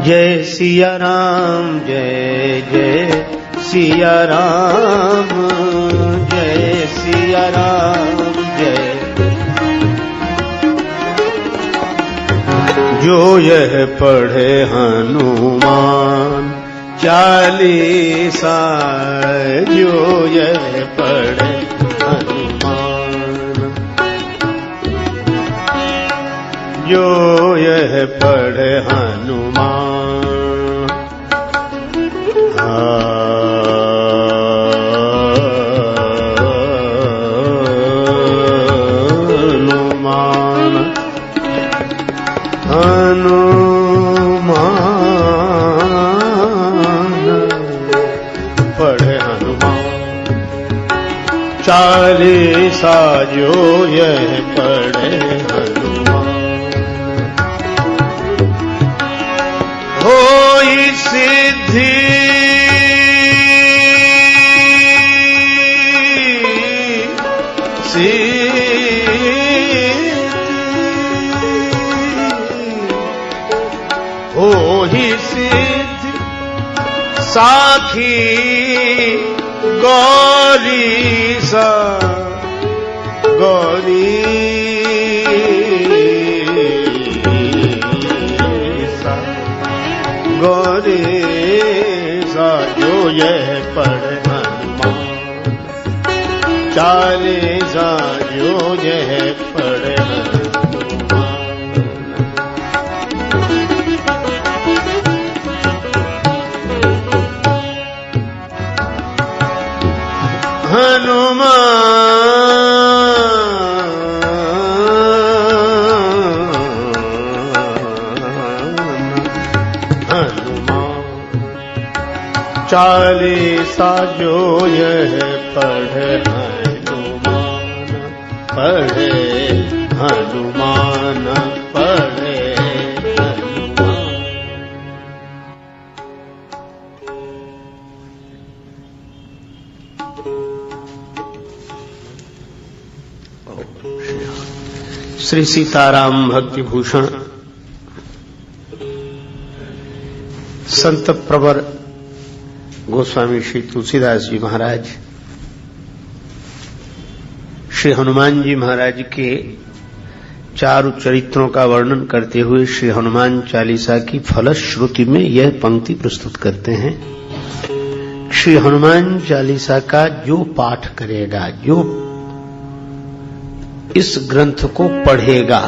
जय सिया राम, जय जय सिया राम, जय सिया राम, जय। जो यह पढ़े हनुमान चालीसा, जो यह पढ़े हनुमान, जो यह पढ़े हनुमान, चालीसा जो यह पढ़े हनुमान, होई सिद्धि होई सिद्धि साखी गौरी सा, गौरी सा, गौरी सा जो यह पढ़े हनुमान चालीसा, जो यह पढ़े चालीसा जो यह पढ़े हनुमान, पढ़े हनुमान, पढ़े हनुमान। श्री सीताराम भक्ति भूषण संत प्रवर गोस्वामी श्री तुलसीदास जी महाराज श्री हनुमान जी महाराज के चारु चरित्रों का वर्णन करते हुए श्री हनुमान चालीसा की फलश्रुति में यह पंक्ति प्रस्तुत करते हैं। श्री हनुमान चालीसा का जो पाठ करेगा, जो इस ग्रंथ को पढ़ेगा,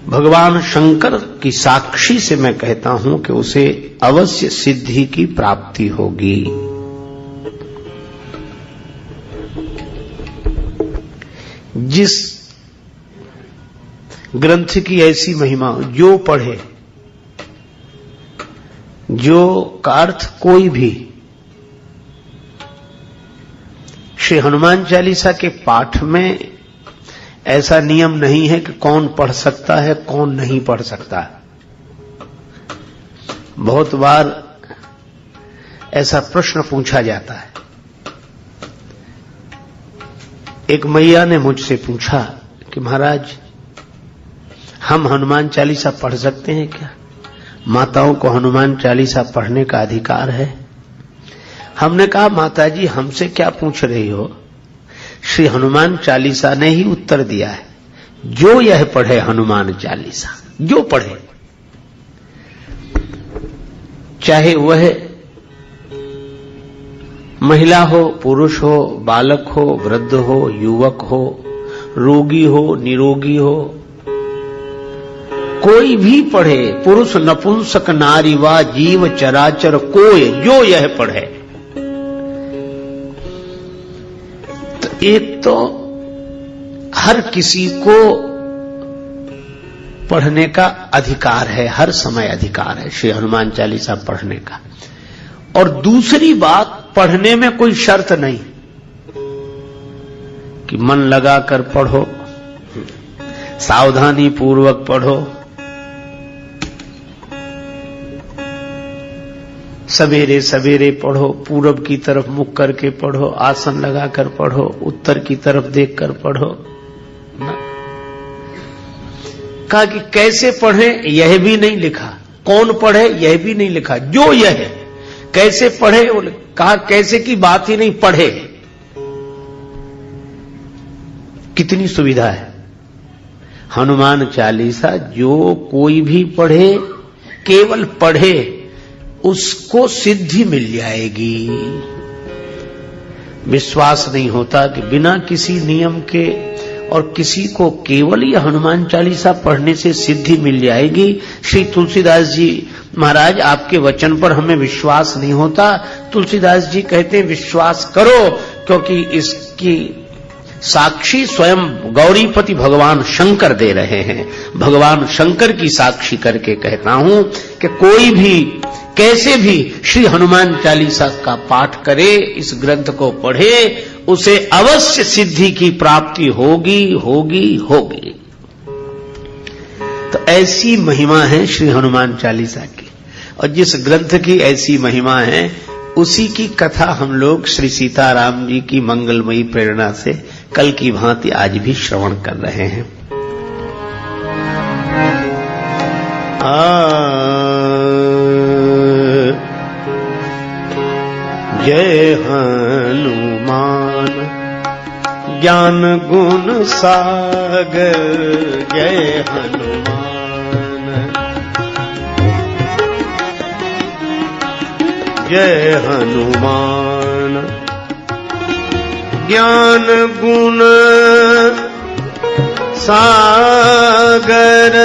भगवान शंकर की साक्षी से मैं कहता हूं कि उसे अवश्य सिद्धि की प्राप्ति होगी। जिस ग्रंथ की ऐसी महिमा, जो पढ़े, जो का अर्थ कोई भी श्री हनुमान चालीसा के पाठ में ऐसा नियम नहीं है कि कौन पढ़ सकता है, कौन नहीं पढ़ सकता। बहुत बार ऐसा प्रश्न पूछा जाता है। एक मैया ने मुझसे पूछा कि महाराज, हम हनुमान चालीसा पढ़ सकते हैं क्या? माताओं को हनुमान चालीसा पढ़ने का अधिकार है? हमने कहा, माताजी हमसे क्या पूछ रही हो? श्री हनुमान चालीसा ने ही उत्तर दिया है, जो यह पढ़े हनुमान चालीसा, जो पढ़े, चाहे वह महिला हो, पुरुष हो, बालक हो, वृद्ध हो, युवक हो, रोगी हो, निरोगी हो, कोई भी पढ़े, पुरुष नपुंसक नारी वा जीव चराचर कोय, जो यह पढ़े। एक तो हर किसी को पढ़ने का अधिकार है, हर समय अधिकार है श्री हनुमान चालीसा पढ़ने का। और दूसरी बात, पढ़ने में कोई शर्त नहीं कि मन लगाकर पढ़ो, सावधानी पूर्वक पढ़ो, सवेरे सवेरे पढ़ो, पूरब की तरफ मुख करके पढ़ो, आसन लगाकर पढ़ो, उत्तर की तरफ देखकर पढ़ो। कहा कि कैसे पढ़ें यह भी नहीं लिखा, कौन पढ़े यह भी नहीं लिखा, जो यह है कैसे पढ़े, कहा कैसे की बात ही नहीं, पढ़े। कितनी सुविधा है। हनुमान चालीसा जो कोई भी पढ़े, केवल पढ़े, उसको सिद्धि मिल जाएगी। विश्वास नहीं होता कि बिना किसी नियम के और किसी को केवल ये हनुमान चालीसा पढ़ने से सिद्धि मिल जाएगी। श्री तुलसीदास जी महाराज, आपके वचन पर हमें विश्वास नहीं होता। तुलसीदास जी कहते हैं विश्वास करो, क्योंकि इसकी साक्षी स्वयं गौरीपति भगवान शंकर दे रहे हैं। भगवान शंकर की साक्षी करके कहता हूं कि कोई भी कैसे भी श्री हनुमान चालीसा का पाठ करे, इस ग्रंथ को पढ़े, उसे अवश्य सिद्धि की प्राप्ति होगी होगी होगी। तो ऐसी महिमा है श्री हनुमान चालीसा की, और जिस ग्रंथ की ऐसी महिमा है उसी की कथा हम लोग श्री सीताराम जी की मंगलमयी प्रेरणा से कल की भांति आज भी श्रवण कर रहे हैं। जय हनुमान ज्ञान गुण सागर, जय हनुमान जय हनुमान ज्ञान गुण सागर,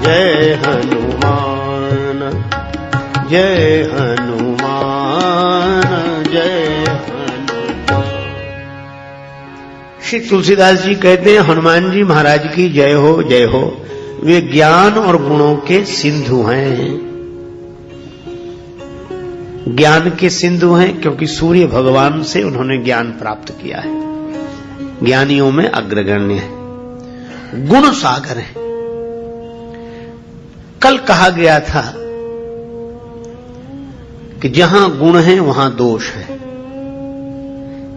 जय हनुमान जय हनुमान जय हनुमान। श्री तुलसीदास जी कहते हैं हनुमान जी महाराज की जय हो जय हो। वे ज्ञान और गुणों के सिंधु हैं। ज्ञान के सिंधु हैं क्योंकि सूर्य भगवान से उन्होंने ज्ञान प्राप्त किया है, ज्ञानियों में अग्रगण्य है। गुण सागर है। कल कहा गया था कि जहां गुण है वहां दोष है।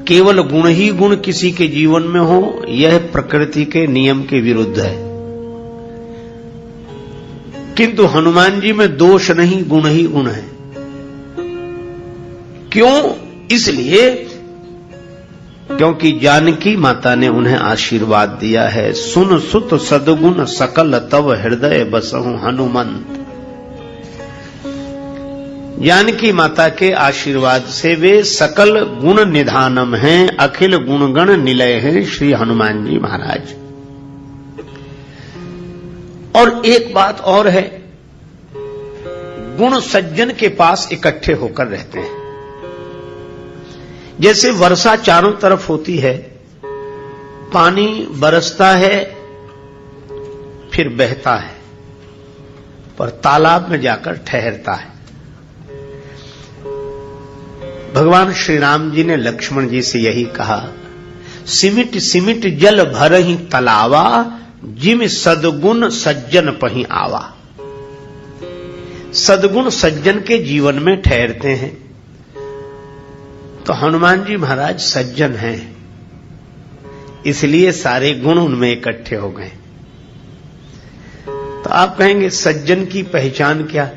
केवल गुण ही गुण किसी के जीवन में हो, यह प्रकृति के नियम के विरुद्ध है। किंतु हनुमान जी में दोष नहीं, गुण ही गुण है। क्यों? इसलिए क्योंकि जानकी माता ने उन्हें आशीर्वाद दिया है, सुन सुत सद्गुण सकल तव हृदय बसहु हनुमंत। जानकी माता के आशीर्वाद से वे सकल गुण निधानम हैं, अखिल गुणगण निलय हैं श्री हनुमान जी महाराज। और एक बात और है, गुण सज्जन के पास इकट्ठे होकर रहते हैं। जैसे वर्षा चारों तरफ होती है, पानी बरसता है फिर बहता है, पर तालाब में जाकर ठहरता है। भगवान श्री राम जी ने लक्ष्मण जी से यही कहा, सिमिट सिमिट जल भरहि तलावा, जिम सद्गुण सज्जन पहि आवा। सद्गुण सज्जन के जीवन में ठहरते हैं। तो हनुमान जी महाराज सज्जन हैं, इसलिए सारे गुण उनमें इकट्ठे हो गए। तो आप कहेंगे सज्जन की पहचान क्या?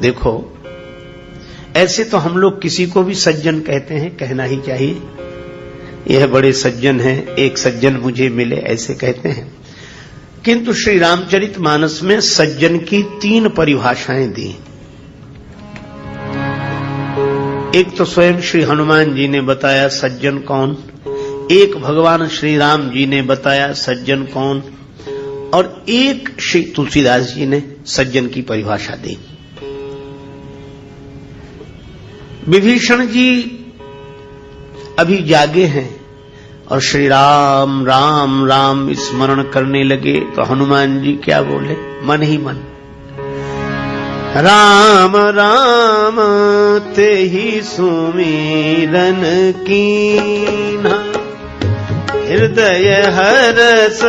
देखो, ऐसे तो हम लोग किसी को भी सज्जन कहते हैं, कहना ही चाहिए, यह बड़े सज्जन हैं, एक सज्जन मुझे मिले, ऐसे कहते हैं। किंतु श्री रामचरितमानस में सज्जन की 3 परिभाषाएं दी। एक तो स्वयं श्री हनुमान जी ने बताया सज्जन कौन, एक भगवान श्री राम जी ने बताया सज्जन कौन, और एक श्री तुलसीदास जी ने सज्जन की परिभाषा दी। विभीषण जी अभी जागे हैं और श्री राम राम राम स्मरण करने लगे, तो हनुमान जी क्या बोले? मन ही मन, राम राम ते ही सुमिरन कीन्हा, हृदय हरस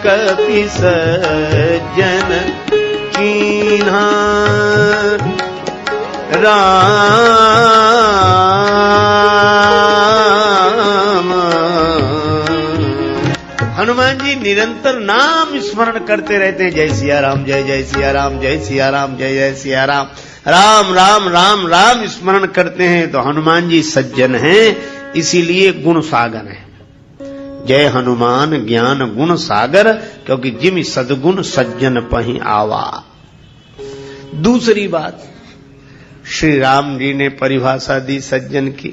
कपि सज्जन कीन्हा। कीन्हा राम। हनुमान जी निरंतर नाम स्मरण करते रहते हैं, जय सिया राम, जय जय सिया राम, जय सिया राम, जय जय सिया राम, राम राम राम राम स्मरण करते हैं। तो हनुमान जी सज्जन हैं, इसीलिए गुण सागर हैं। जय हनुमान ज्ञान गुण सागर, क्योंकि जिम सद्गुण सज्जन पहि आवा। दूसरी बात, श्री राम जी ने परिभाषा दी सज्जन की।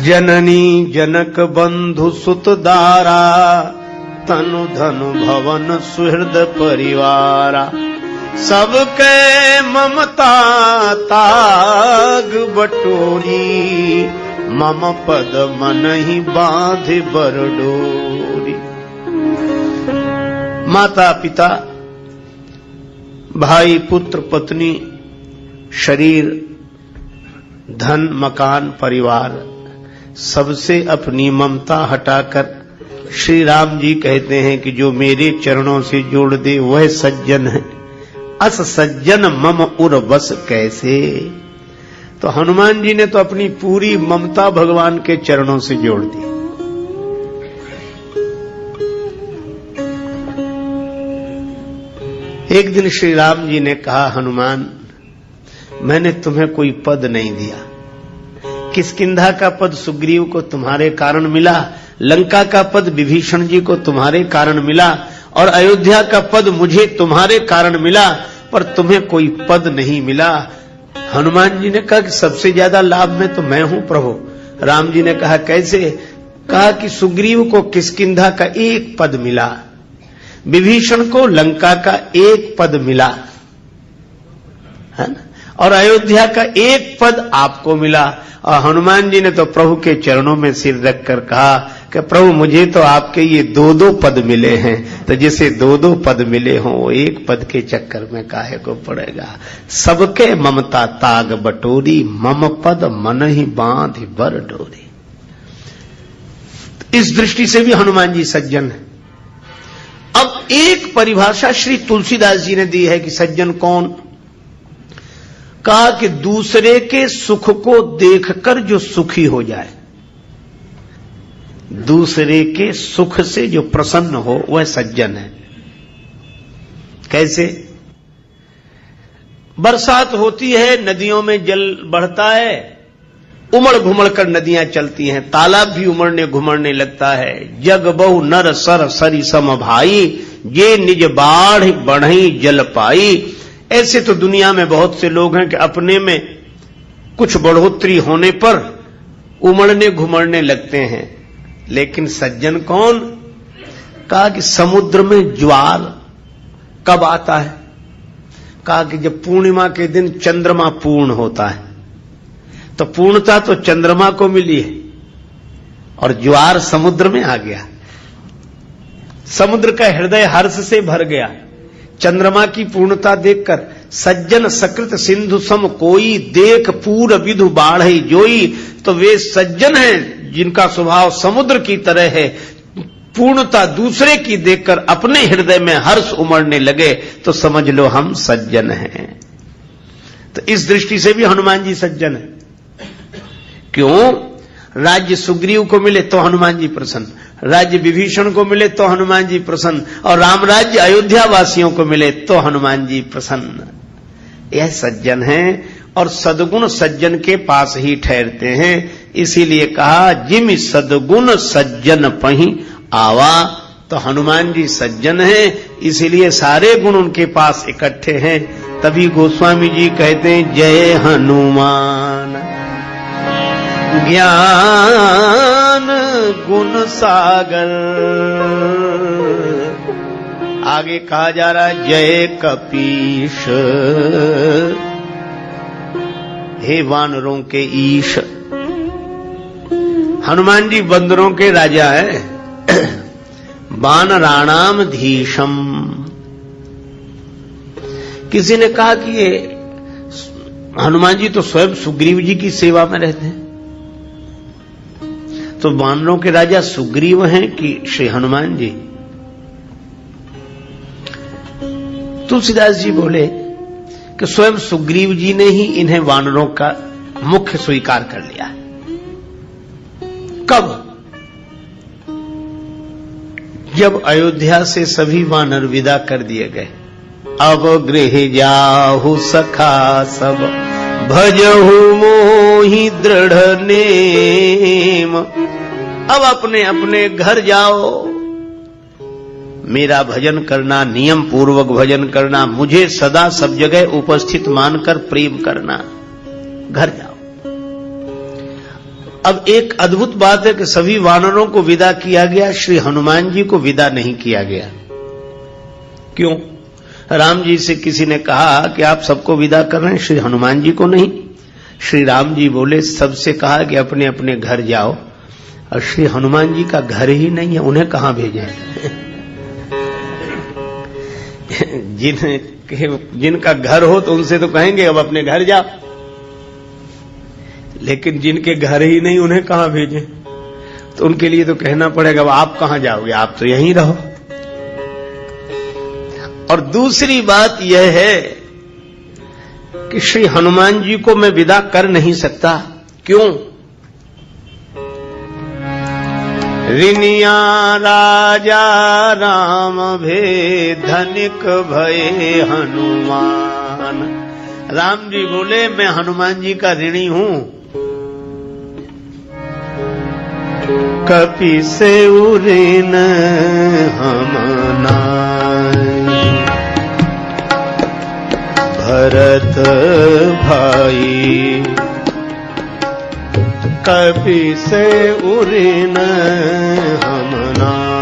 जननी जनक बंधु सुत दारा, तनु धनु भवन सुहृद परिवारा। सबके ममता ताग बटोरी, मम पद मन ही बांध बरडोरी। माता पिता, भाई पुत्र पत्नी, शरीर, धन, मकान, परिवार, सबसे अपनी ममता हटाकर श्री राम जी कहते हैं कि जो मेरे चरणों से जोड़ दे वह सज्जन है। अस सज्जन मम उर बस कैसे। तो हनुमान जी ने तो अपनी पूरी ममता भगवान के चरणों से जोड़ दी। एक दिन श्री राम जी ने कहा, हनुमान मैंने तुम्हें कोई पद नहीं दिया। किष्किंधा का पद सुग्रीव को तुम्हारे कारण मिला, लंका का पद विभीषण जी को तुम्हारे कारण मिला, और अयोध्या का पद मुझे तुम्हारे कारण मिला, पर तुम्हें कोई पद नहीं मिला। हनुमान जी ने कहा कि सबसे ज्यादा लाभ में तो मैं हूं प्रभु। राम जी ने कहा कैसे। कहा कि सुग्रीव को किष्किंधा का एक पद मिला, विभीषण को लंका का एक पद मिला, है ना, और अयोध्या का एक पद आपको मिला। और हनुमान जी ने तो प्रभु के चरणों में सिर रखकर कहा कि प्रभु मुझे तो आपके ये दो दो पद मिले हैं, तो जिसे दो दो पद मिले हों वो एक पद के चक्कर में काहे को पड़ेगा। सबके ममता ताग बटोरी, मम पद मन ही बांध बर डोरी। इस दृष्टि से भी हनुमान जी सज्जन है। अब एक परिभाषा श्री तुलसीदास जी ने दी है कि सज्जन कौन। कहा कि दूसरे के सुख को देखकर जो सुखी हो जाए, दूसरे के सुख से जो प्रसन्न हो वह सज्जन है। कैसे। बरसात होती है, नदियों में जल बढ़ता है, उमड़ घुमड़ कर नदियां चलती हैं, तालाब भी उमड़ने घुमड़ने लगता है। जग बहु नर सर सरी सम भाई, जे निज बाढ़ बढ़ई जल पाई। ऐसे तो दुनिया में बहुत से लोग हैं कि अपने में कुछ बढ़ोतरी होने पर उमड़ने घुमड़ने लगते हैं, लेकिन सज्जन कौन। कहा कि समुद्र में ज्वार कब आता है। कहा कि जब पूर्णिमा के दिन चंद्रमा पूर्ण होता है, तो पूर्णता तो चंद्रमा को मिली है और ज्वार समुद्र में आ गया। समुद्र का हृदय हर्ष से भर गया चंद्रमा की पूर्णता देखकर। सज्जन सकृत सिंधु सम कोई, देख पूर विधु बाढ़ई जोई। तो वे सज्जन हैं जिनका स्वभाव समुद्र की तरह है, पूर्णता दूसरे की देखकर अपने हृदय में हर्ष उमड़ने लगे तो समझ लो हम सज्जन हैं। तो इस दृष्टि से भी हनुमान जी सज्जन है। क्यों। राज्य सुग्रीव को मिले तो हनुमान जी प्रसन्न, राज्य विभीषण को मिले तो हनुमान जी प्रसन्न, और राम राज्य अयोध्या वासियों को मिले तो हनुमान जी प्रसन्न। यह सज्जन हैं और सद्गुण सज्जन के पास ही ठहरते हैं। इसीलिए कहा जिम सद्गुण सज्जन पहि आवा। तो हनुमान जी सज्जन हैं, इसीलिए सारे गुण उनके पास इकट्ठे हैं। तभी गोस्वामी जी कहते हैं जय हनुमान ज्ञान गुण सागर। आगे कहा जा रहा है जय कपीश, हे वानरों के ईश। हनुमान जी बंदरों के राजा है। वानराणाम धीशम। किसी ने कहा कि ये हनुमान जी तो स्वयं सुग्रीव जी की सेवा में रहते हैं, तो वानरों के राजा सुग्रीव हैं कि श्री हनुमान जी। तुलसीदास जी बोले कि स्वयं सुग्रीव जी ने ही इन्हें वानरों का मुख्य स्वीकार कर लिया। कब? जब अयोध्या से सभी वानर विदा कर दिए गए। अब गृह जाहु सखा सब, भजहु मोहि दृढ़ नेम। अब अपने अपने घर जाओ, मेरा भजन करना, नियम पूर्वक भजन करना, मुझे सदा सब जगह उपस्थित मानकर प्रेम करना, घर जाओ। अब एक अद्भुत बात है कि सभी वानरों को विदा किया गया, श्री हनुमान जी को विदा नहीं किया गया। क्यों? राम जी से किसी ने कहा कि आप सबको विदा कर रहे हैं, श्री हनुमान जी को नहीं। श्री राम जी बोले सबसे कहा कि अपने अपने घर जाओ, और श्री हनुमान जी का घर ही नहीं है, उन्हें कहां भेजें? जिनका घर हो तो उनसे तो कहेंगे अब अपने घर जाओ, लेकिन जिनके घर ही नहीं उन्हें कहां भेजें? तो उनके लिए तो कहना पड़ेगा अब आप कहां जाओगे, आप तो यहीं रहो। और दूसरी बात यह है कि श्री हनुमान जी को मैं विदा कर नहीं सकता। क्यों? रिनिया राजा राम भे धनिक भये हनुमान। राम जी बोले मैं हनुमान जी का ऋणी हूं। कपि से ऋण हम नाई, भरत भाई कपि से ऋण हम नाई।